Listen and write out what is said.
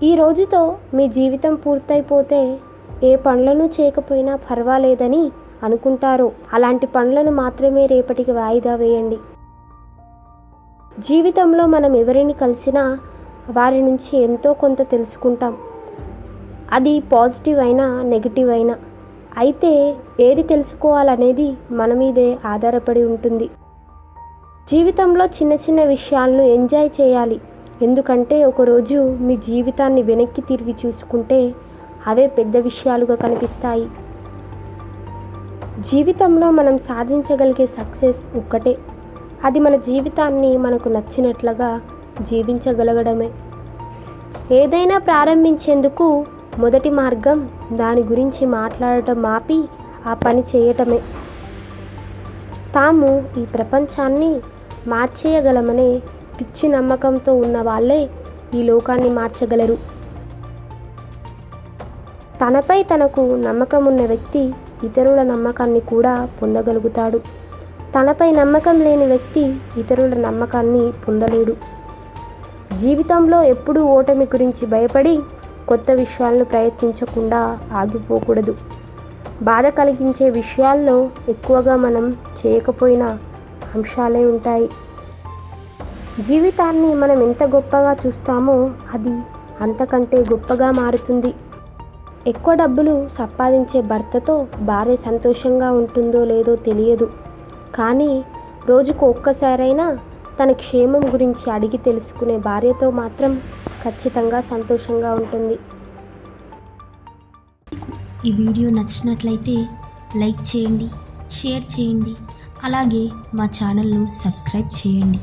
ఈ రోజుతో మీ జీవితం పూర్తయిపోతే ఏ పనులను చేయకపోయినా పర్వాలేదని అనుకుంటారో అలాంటి పనులను మాత్రమే రేపటికి వాయిదా వేయండి. జీవితంలో మనం ఎవరిని కలిసినా వారి నుంచి ఎంతో కొంత తెలుసుకుంటాం. అది పాజిటివ్ అయినా నెగిటివ్ అయినా. అయితే ఏది తెలుసుకోవాలనేది మన మీదే ఆధారపడి ఉంటుంది. జీవితంలో చిన్న చిన్న విషయాలను ఎంజాయ్ చేయాలి. ఎందుకంటే ఒకరోజు మీ జీవితాన్ని వెనక్కి తిరిగి చూసుకుంటే అవే పెద్ద విషయాలుగా కనిపిస్తాయి. జీవితంలో మనం సాధించగలిగే సక్సెస్ ఒక్కటే, అది మన జీవితాన్ని మనకు నచ్చినట్లుగా జీవించగలగడమే. ఏదైనా ప్రారంభించేందుకు మొదటి మార్గం దాని గురించి మాట్లాడటం ఆపి ఆ పని చేయటమే. తాము ఈ ప్రపంచాన్ని మార్చేయగలమనే పిచ్చి నమ్మకంతో ఉన్న వాళ్ళే ఈ లోకాన్ని మార్చగలరు. తనపై తనకు నమ్మకం ఉన్న వ్యక్తి ఇతరుల నమ్మకాన్ని కూడా పొందగలుగుతాడు. తనపై నమ్మకం లేని వ్యక్తి ఇతరుల నమ్మకాన్ని పొందలేడు. జీవితంలో ఎప్పుడూ ఓటమి గురించి భయపడి కొత్త విషయాలను ప్రయత్నించకుండా ఆగిపోకూడదు. బాధ కలిగించే విషయాల్లో ఎక్కువగా మనం చేయకపోయిన అంశాలే ఉంటాయి. జీవితాన్ని మనం ఎంత గొప్పగా చూస్తామో అది అంతకంటే గొప్పగా మారుతుంది. ఎక్కువ డబ్బులు సంపాదించే భర్తతో భార్య సంతోషంగా ఉంటుందో లేదో తెలియదు, కానీ రోజుకు ఒక్కసారైనా తన క్షేమం గురించి అడిగి తెలుసుకునే భార్యతో మాత్రం ఖచ్చితంగా సంతోషంగా ఉంటుంది. ఈ వీడియో నచ్చినట్లయితే లైక్ చేయండి, షేర్ చేయండి, అలాగే మా ఛానల్ను సబ్స్క్రైబ్ చేయండి.